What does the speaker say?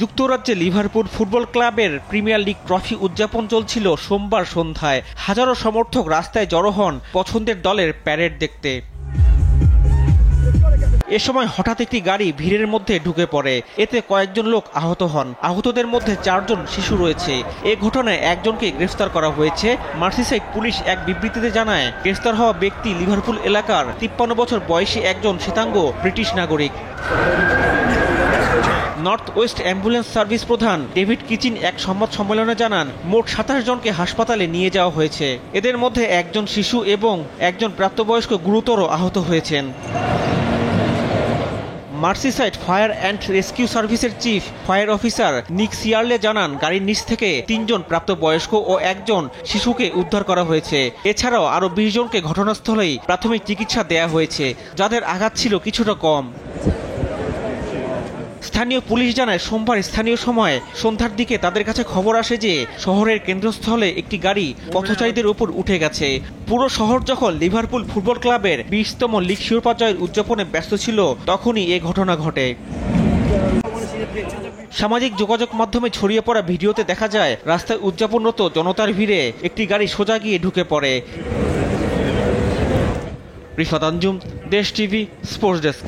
যুক্তরাজ্যে Liverpool football ক্লাবের premier league trophy উদযাপন চলছিল সোমবার সন্ধ্যায়। হাজারো সমর্থক রাস্তায় জড়ো হন পছন্দের দলের প্যারেড দেখতে। এ সময় হঠাৎ একটি গাড়ি ভিড়ের মধ্যে ঢুকে পড়ে। এতে কয়েকজন লোক আহত হন। আহতদের মধ্যে 4 জন শিশু রয়েছে। এ ঘটনায় একজনকে গ্রেফতার করা হয়েছে। মার্সিসাইড পুলিশ এক বিবৃতিতে জানায়, গ্রেফতার হওয়া ব্যক্তি লিভারপুল এলাকার 53 বছর বয়সী একজন শ্বেতাঙ্গ ব্রিটিশ নাগরিক। নর্থ ওয়েস্ট অ্যাম্বুলেন্স সার্ভিস প্রধান ডেভিড কিচিন এক সংবাদ সম্মেলনে জানান, মোট 27 জনকে হাসপাতালে নিয়ে যাওয়া হয়েছে। এদের মধ্যে একজন শিশু এবং একজন প্রাপ্তবয়স্ক গুরুতর আহত হয়েছেন। মার্সিসাইড ফায়ার অ্যান্ড রেস্কিউ সার্ভিসের চিফ ফায়ার অফিসার নিক সিয়ারলে জানান, গাড়ির নিচ থেকে 3 জন প্রাপ্তবয়স্ক ও একজন শিশুকে উদ্ধার করা হয়েছে। এছাড়াও আরও 20 জনকে ঘটনাস্থলেই প্রাথমিক চিকিৎসা দেয়া হয়েছে, যাদের আঘাত ছিল কিছুটা কম। স্থানীয় পুলিশ জানায়, সোমবার স্থানীয় সময় সন্ধ্যার দিকে তাদের কাছে খবর আসে যে শহরের কেন্দ্রস্থলে একটি গাড়ি পথচারীদের উপর উঠে গেছে। পুরো শহর যখন লিভারপুল ফুটবল ক্লাবের 20তম লিগ শিরোপা জয়ের উদযাপনে ব্যস্ত ছিল, তখনই এ ঘটনা ঘটে। সামাজিক যোগাযোগ মাধ্যমে ছড়িয়ে পড়া ভিডিওতে দেখা যায়, রাস্তায় উদযাপনরত জনতার ভিড়ে একটি গাড়ি সোজা গিয়ে ঢুকে পড়ে। রিফাত আঞ্জুম, দেশ টিভি, স্পোর্টস ডেস্ক।